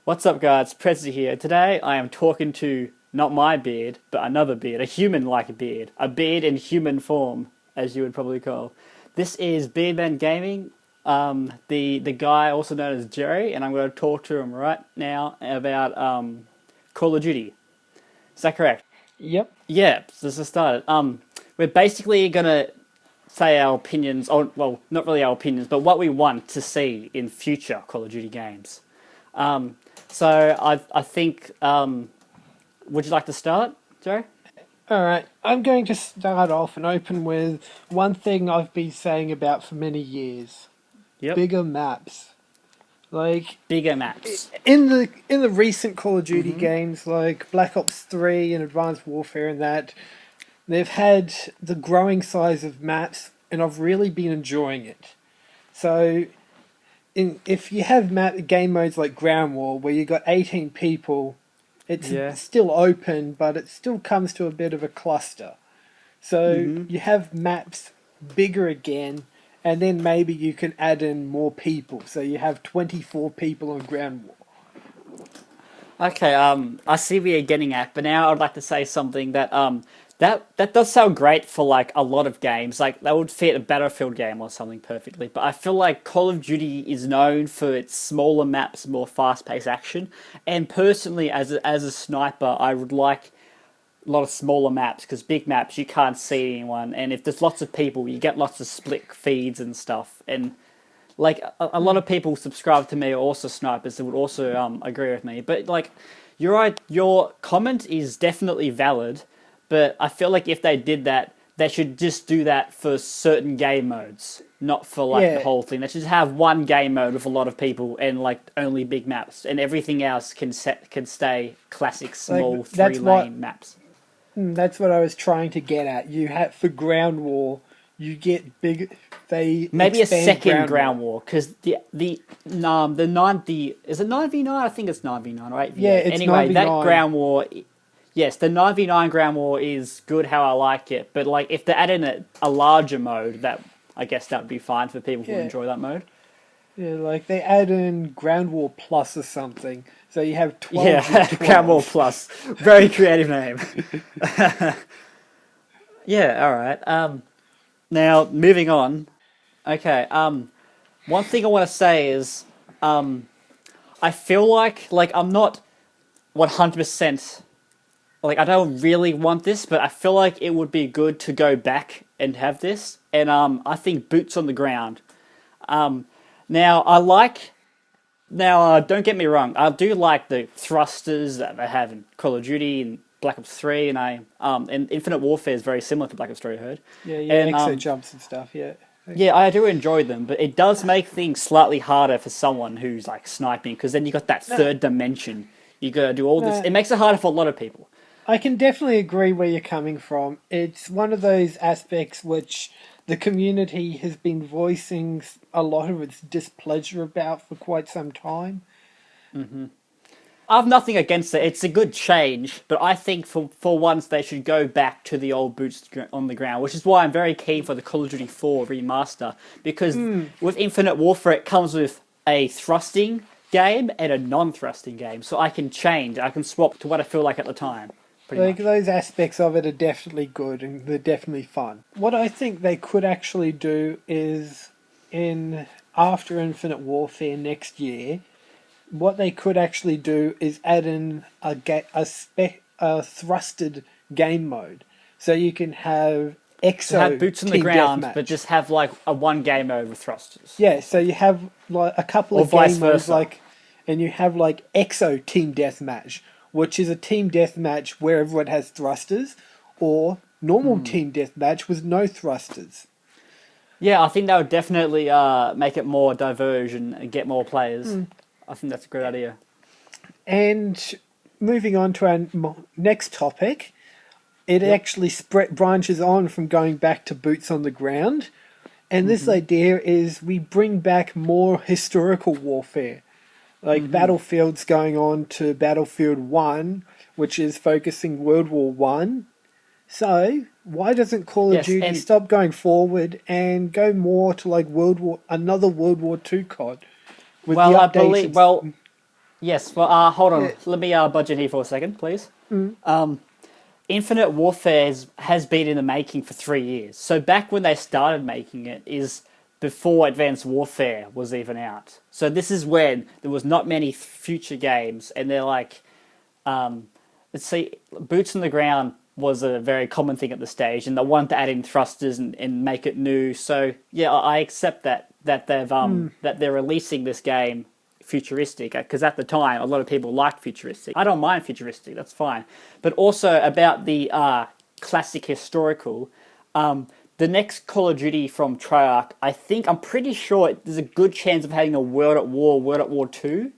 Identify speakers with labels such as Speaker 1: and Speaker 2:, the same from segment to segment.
Speaker 1: What's up, guys? Predzyyy here. Today I am talking to not my beard, but another beard, a human-like beard, a beard in human form, as you would probably call. This is BeardManGaming, the guy also known as Jerry, and I'm going to talk to him right now about Call of Duty. Is that correct?
Speaker 2: Yep.
Speaker 1: Yeah, so let's start it. We're basically gonna say our opinions, or well, not really our opinions, but what we want to see in future Call of Duty games. So I think, would you like to start, Joe?
Speaker 2: All right. I'm going to start off and open with one thing I've been saying about for many years:
Speaker 1: Yep.
Speaker 2: bigger maps. Like
Speaker 1: Bigger maps.
Speaker 2: in the recent Call of Duty games, like Black Ops 3 and Advanced Warfare, and that they've had the growing size of maps, and I've really been enjoying it. So, if you have game modes like Ground War, where you got 18 people, it's
Speaker 1: Yeah.
Speaker 2: still open, but it still comes to a bit of a cluster. So you have maps bigger again, and then maybe you can add in more people. So you have 24 people on Ground War.
Speaker 1: Okay, I see where you're getting at, but now I'd like to say something that that does sound great for like a lot of games. Like that would fit a Battlefield game or something perfectly. But I feel like Call of Duty is known for its smaller maps, more fast-paced action. And personally, as a sniper, I would like a lot of smaller maps because big maps you can't see anyone, and if there's lots of people, you get lots of split feeds and stuff. And like a lot of people subscribe to me are also snipers that would also agree with me. But like, you're right, your comment is definitely valid. But I feel like if they did that, they should just do that for certain game modes, not for like the
Speaker 2: Yeah,
Speaker 1: whole thing. They should just have one game mode with a lot of people and like only big maps, and everything else can stay classic
Speaker 2: like
Speaker 1: small three lane maps.
Speaker 2: that's what I was trying to get at. You have for Ground War, you get big. They
Speaker 1: Maybe a
Speaker 2: expand
Speaker 1: second
Speaker 2: Ground
Speaker 1: ground
Speaker 2: War.
Speaker 1: war because the 90 is it 9v9? I think it's 9v9 or
Speaker 2: Yeah,
Speaker 1: 8v8.
Speaker 2: it's
Speaker 1: Anyway, that
Speaker 2: 9v9.
Speaker 1: ground war, yes, the 9v9 ground war is good how I like it. But like if they add in a larger mode, that I guess that would be fine for people who
Speaker 2: Yeah,
Speaker 1: enjoy that mode.
Speaker 2: yeah, like they add in Ground War Plus or something. So you have 12 v
Speaker 1: Yeah, ground war
Speaker 2: 12.
Speaker 1: plus, very creative name. Yeah, all right. Now moving on. Okay. One thing I want to say is, I feel like I'm not 100%, like I don't really want this, but I feel like it would be good to go back and have this. And I think boots on the ground. Um, now I like now don't get me wrong, I do like the thrusters that they have in Call of Duty and Black Ops 3, and Infinite Warfare is very similar to Black Ops 3, I heard.
Speaker 2: Yeah, yeah,
Speaker 1: And
Speaker 2: exo jumps and stuff. Yeah.
Speaker 1: yeah, I do enjoy them, but it does make things slightly harder for someone who's like sniping because then you got that
Speaker 2: No,
Speaker 1: third dimension. You gotta do all this.
Speaker 2: no,
Speaker 1: It makes it harder for a lot of people.
Speaker 2: I can definitely agree where you're coming from. It's one of those aspects which the community has been voicing a lot of its displeasure about for quite some time.
Speaker 1: I have nothing against it. It's a good change, but I think for once they should go back to the old boots on the ground, which is why I'm very keen for the Call of Duty 4 remaster because with Infinite Warfare it comes with a thrusting game and a non-thrusting game, so I can change. I can swap to what I feel like at the time, pretty
Speaker 2: Like
Speaker 1: much.
Speaker 2: those aspects of it are definitely good and they're definitely fun. What I think they could actually do is in after Infinite Warfare next year, what they could actually do is add in a thrusted game mode, so you can have
Speaker 1: To have
Speaker 2: EXO
Speaker 1: boots on the
Speaker 2: team
Speaker 1: ground, but
Speaker 2: deathmatch.
Speaker 1: just have like a one game mode with thrusters,
Speaker 2: Yeah, so you have like a couple
Speaker 1: or
Speaker 2: of
Speaker 1: vice
Speaker 2: game modes
Speaker 1: versa.
Speaker 2: like, and you have like EXO team deathmatch, which is a team deathmatch where everyone has thrusters, or normal team deathmatch with no thrusters.
Speaker 1: Yeah, I think that would definitely make it more diversion and get more players. I think that's a great idea.
Speaker 2: And moving on to our next topic, it
Speaker 1: Yep.
Speaker 2: actually branches on from going back to boots on the ground. And this
Speaker 1: hmm
Speaker 2: idea is we bring back more historical warfare, like Battlefield's going on to Battlefield 1, which is focusing World War One. So why doesn't Call of
Speaker 1: Yes,
Speaker 2: Duty
Speaker 1: and
Speaker 2: stop going forward and go more to like another World War Two COD with the
Speaker 1: well, I believe
Speaker 2: updated?
Speaker 1: well Yes. Well, hold on.
Speaker 2: Yeah.
Speaker 1: Let me budget here for a second, please. Infinite Warfare has been in the making for 3 years. So back when they started making it is before Advanced Warfare was even out. So this is when there was not many future games, and they're like, let's see, boots on the ground was a very common thing at the stage, and they wanted to add in thrusters and make it new. So yeah, I accept that they're releasing this game futuristic because at the time a lot of people liked futuristic. I don't mind futuristic, that's fine. But also about the classic historical. The next Call of Duty from Treyarch, I'm pretty sure there's a good chance of having a World at War Two,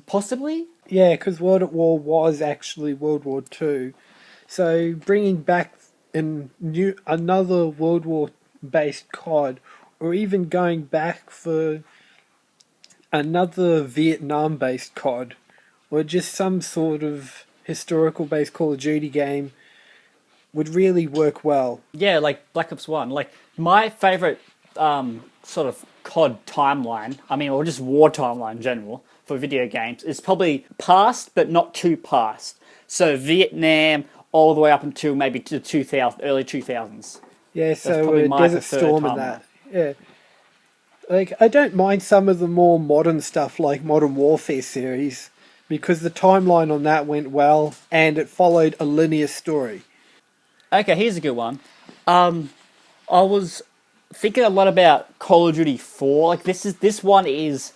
Speaker 1: possibly.
Speaker 2: Yeah, because World at War was actually World War Two. So bringing back another World War based COD, or even going back for another Vietnam based COD, or just some sort of historical based Call of Duty game would really work well.
Speaker 1: Yeah, like Black Ops One. Like my favorite sort of COD timeline. I mean, or just war timeline in general for video games is probably past, but not too past. So Vietnam all the way up until maybe to 2000, early 2000s.
Speaker 2: Yeah,
Speaker 1: That's
Speaker 2: so
Speaker 1: probably my
Speaker 2: Desert
Speaker 1: preferred
Speaker 2: Storm and
Speaker 1: timeline.
Speaker 2: that. Yeah. Like, I don't mind some of the more modern stuff like Modern Warfare series because the timeline on that went well and it followed a linear story.
Speaker 1: Okay, here's a good one. I was thinking a lot about Call of Duty 4. Like this one is,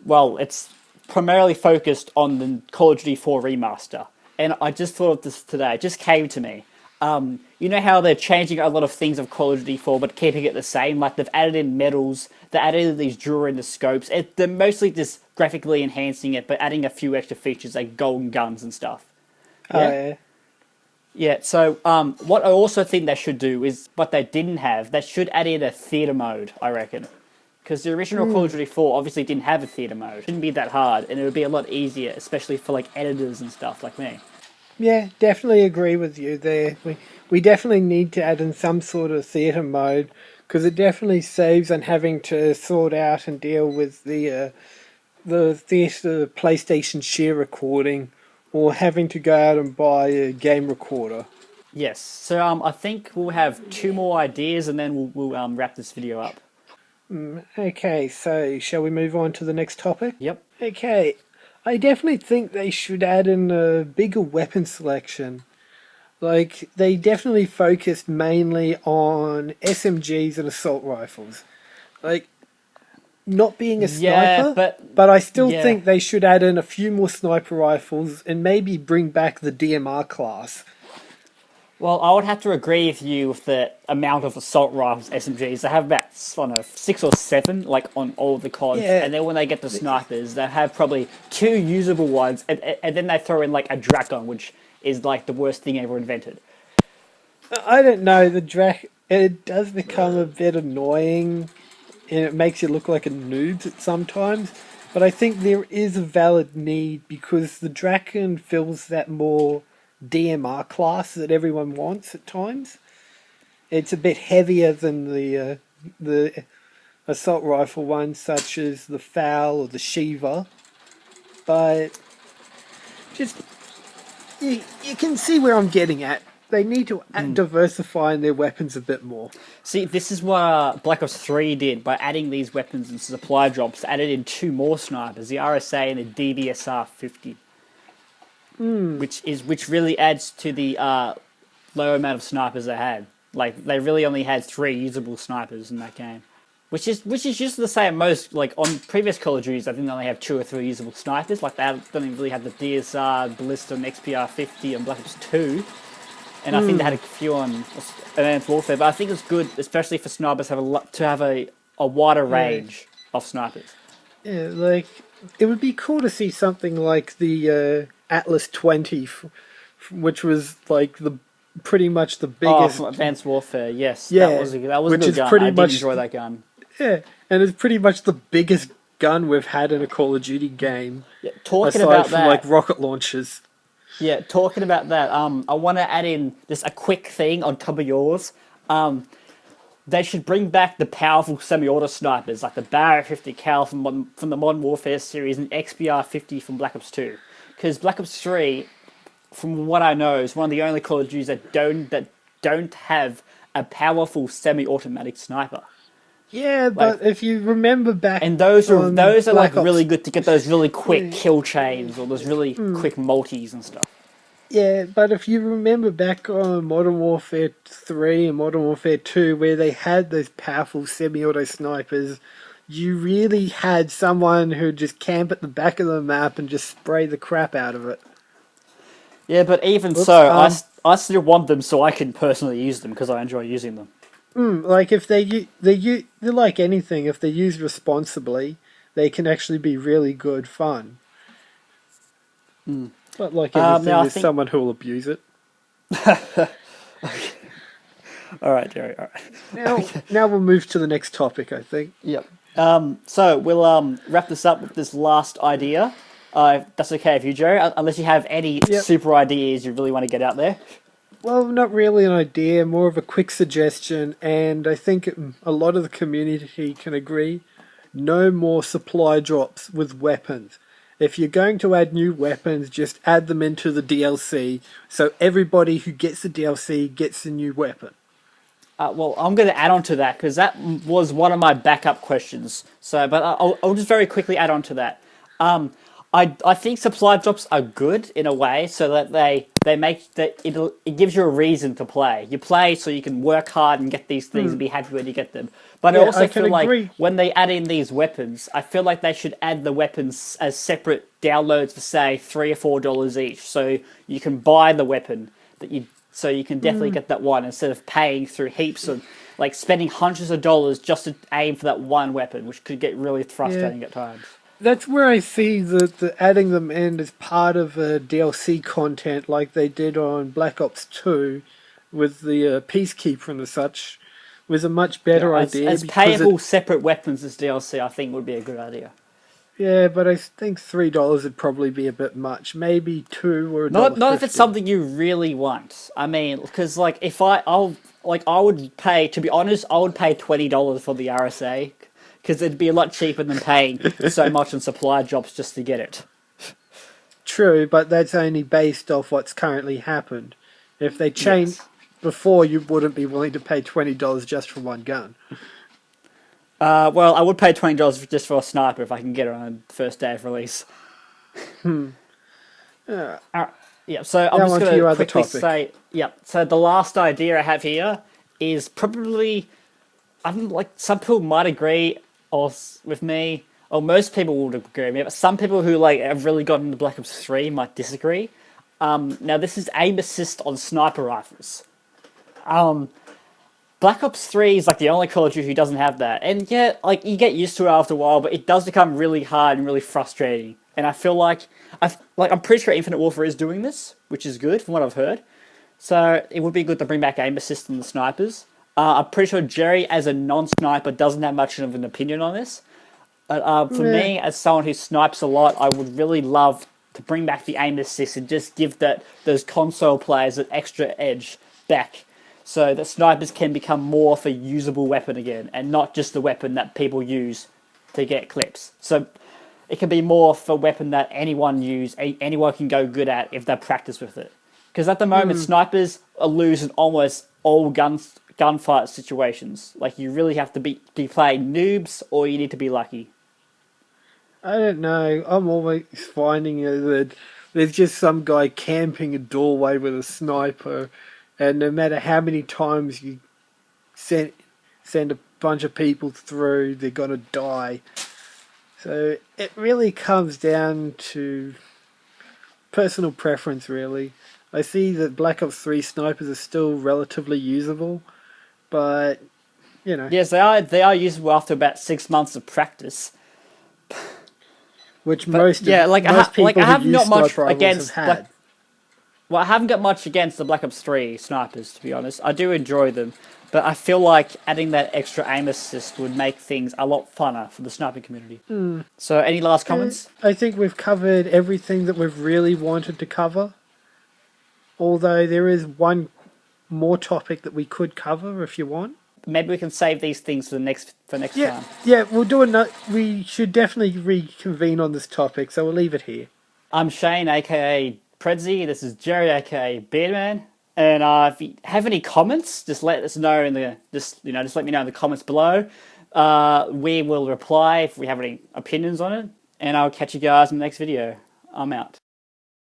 Speaker 1: well, it's primarily focused on the Call of Duty 4 remaster. And I just thought of this today. It just came to me. You know how they're changing a lot of things of Call of Duty 4, but keeping it the same? Like they've added in medals, they added in these jewelry in the scopes. They're mostly just graphically enhancing it, but adding a few extra features like golden guns and stuff. Yeah?
Speaker 2: Yeah.
Speaker 1: Yeah, so what I also think they should do is what they didn't have. They should add in a theater mode, I reckon. Because the original Call of Duty 4 obviously didn't have a theater mode. It shouldn't be that hard, and it would be a lot easier, especially for like editors and stuff like me.
Speaker 2: Yeah, definitely agree with you there. We definitely need to add in some sort of theatre mode because it definitely saves on having to sort out and deal with the theatre PlayStation share recording or having to go out and buy a game recorder.
Speaker 1: Yes, so I think we'll have two more ideas, and then we'll wrap this video up.
Speaker 2: Okay, so shall we move on to the next topic?
Speaker 1: Yep.
Speaker 2: Okay, I definitely think they should add in a bigger weapon selection. Like, they definitely focused mainly on SMGs and assault rifles. Like, not being a
Speaker 1: Yeah,
Speaker 2: sniper,
Speaker 1: but
Speaker 2: but I still
Speaker 1: yeah.
Speaker 2: think they should add in a few more sniper rifles and maybe bring back the DMR class.
Speaker 1: Well, I would have to agree with you with the amount of assault rifles SMGs. They have about, I don't know, 6 or 7, like on all the CODs.
Speaker 2: Yeah,
Speaker 1: And then when they get the snipers, they have probably 2 usable ones, and then they throw in like a Drakon, which is like the worst thing ever invented.
Speaker 2: I don't know, the Drac. It does become a bit annoying and it makes you look like a noob at sometimes. But I think there is a valid need because the Drakon fills that more DMR class that everyone wants at times. It's a bit heavier than the assault rifle ones, such as the Foul or the Shiva. But just you can see where I'm getting at. They need to diversify in their weapons a bit more.
Speaker 1: See, this is what Black Ops 3 did by adding these weapons and supply drops. Added in 2 more snipers, the RSA and the DBSR 50, which really adds to the low amount of snipers they had. Like they really only had 3 usable snipers in that game, which is just the same. Most like on previous Call of Duties, I think they only have 2 or 3 usable snipers. Like they don't even really have the DSR, Ballista, and XPR 50 and Black Ops 2. And I think they had a few on Advanced Warfare, but I think it's good, especially for snipers, to have a wider range of snipers.
Speaker 2: Yeah, like it would be cool to see something like the Atlas 20, which was like the pretty much the
Speaker 1: Oh,
Speaker 2: biggest.
Speaker 1: from Advanced Warfare, yes,
Speaker 2: Yeah,
Speaker 1: that was a
Speaker 2: which
Speaker 1: good
Speaker 2: is
Speaker 1: gun.
Speaker 2: pretty
Speaker 1: I did
Speaker 2: much
Speaker 1: enjoy that gun.
Speaker 2: Yeah, and it's pretty much the biggest gun we've had in a Call of Duty game,
Speaker 1: Yeah, talking
Speaker 2: aside
Speaker 1: about
Speaker 2: from
Speaker 1: that,
Speaker 2: like rocket launchers.
Speaker 1: yeah, talking about that, I want to add in just a quick thing on top of yours. they should bring back the powerful semi-auto snipers like the Barrett 50 cal from the Modern Warfare series and XBR 50 from Black Ops 2. Because Black Ops 3, from what I know, is one of the only Call of Duties that don't have a powerful semi-automatic sniper.
Speaker 2: Yeah, but
Speaker 1: Like,
Speaker 2: if you remember back,
Speaker 1: and those are like
Speaker 2: Black Ops,
Speaker 1: really good to get those really quick kill chains or those really quick multis and stuff.
Speaker 2: yeah, but if you remember back on Modern Warfare 3 and Modern Warfare 2, where they had those powerful semi-auto snipers, you really had someone who'd just camp at the back of the map and just spray the crap out of it.
Speaker 1: Yeah, but even
Speaker 2: Oops,
Speaker 1: so, I still want them so I can personally use them because I enjoy using them.
Speaker 2: like if they're like anything, if they're used responsibly, they can actually be really good fun. But like anything,
Speaker 1: now I
Speaker 2: there's
Speaker 1: think-
Speaker 2: someone who will abuse it.
Speaker 1: All right, Jerry. All right.
Speaker 2: Now we'll move to the next topic, I think.
Speaker 1: Yep. So we'll wrap this up with this last idea. That's okay with you, Jerry, unless you have any super ideas you really want to get out there.
Speaker 2: Well, not really an idea, more of a quick suggestion, and I think a lot of the community can agree. No more supply drops with weapons. If you're going to add new weapons, just add them into the DLC, so everybody who gets the DLC gets a new weapon.
Speaker 1: Well, I'm going to add on to that because that was one of my backup questions. So, but I'll just very quickly add on to that. I think supply drops are good in a way, so that they make that it gives you a reason to play. You play so you can work hard and get these things and be happy when you get them. But I also feel like when they add in these weapons, I feel like they should add the weapons as separate downloads for say $3 or $4 each, so you can buy the weapon so you can definitely get that one instead of paying through heaps of like spending hundreds of dollars just to aim for that one weapon, which could get really frustrating at times.
Speaker 2: That's where I see the adding them in as part of DLC content like they did on Black Ops 2 with the Peacekeeper and the such was a much better idea.
Speaker 1: As payable separate weapons as DLC, I think would be a good idea.
Speaker 2: Yeah, but I think $3 would probably be a bit much. Maybe $2 or
Speaker 1: not if it's something you really want. I mean, because like if I would pay, to be honest, I would pay $20 for the RSA because it'd be a lot cheaper than paying so much on supply drops just to get it.
Speaker 2: True, but that's only based off what's currently happened. If they changed before, you wouldn't be willing to pay $20 just for one gun.
Speaker 1: Well, I would pay $20 just for a sniper if I can get it on the first day of release. So I'm just going to quickly say, so the last idea I have here is probably, some people might agree with me, or most people would agree with me, but some people who have really gotten into Black Ops 3 might disagree. Now this is aim assist on sniper rifles. Black Ops 3 is the only Call of Duty who doesn't have that. And yeah, you get used to it after a while, but it does become really hard and really frustrating. And I feel I'm pretty sure Infinite Warfare is doing this, which is good from what I've heard. So it would be good to bring back aim assist on the snipers. I'm pretty sure Jerry, as a non-sniper, doesn't have much of an opinion on this. But for me, as someone who snipes a lot, I would really love to bring back the aim assist and just give those console players an extra edge back, so that snipers can become more of a usable weapon again, and not just the weapon that people use to get clips. So it can be more of a weapon that anyone can go good at if they practice with it. Because at the moment, snipers are losing almost all gunfight situations. You really have to be playing noobs, or you need to be lucky.
Speaker 2: I don't know. I'm always finding that there's just some guy camping a doorway with a sniper, and no matter how many times you send a bunch of people through, they're gonna die. So it really comes down to personal preference, really. I see that Black Ops 3 snipers are still relatively usable, but
Speaker 1: Yes, they are usable after about 6 months of practice.
Speaker 2: Which most people
Speaker 1: I have
Speaker 2: who
Speaker 1: not
Speaker 2: use
Speaker 1: much
Speaker 2: sniper rifles
Speaker 1: against
Speaker 2: have had.
Speaker 1: Well, I haven't got much against the Black Ops 3 snipers, to be honest. I do enjoy them, but I feel like adding that extra aim assist would make things a lot funner for the sniping community. So, any last comments?
Speaker 2: I think we've covered everything that we've really wanted to cover. Although there is one more topic that we could cover if you want.
Speaker 1: maybe we can save these things for next
Speaker 2: Yeah,
Speaker 1: time.
Speaker 2: yeah, we'll do another. We should definitely reconvene on this topic, so we'll leave it here.
Speaker 1: I'm Shane, aka Predzyyy. This is Jerry, aka Beardman. And if you have any comments, just let us know in the just let me know in the comments below. We will reply if we have any opinions on it, and I'll catch you guys in the next video. I'm out.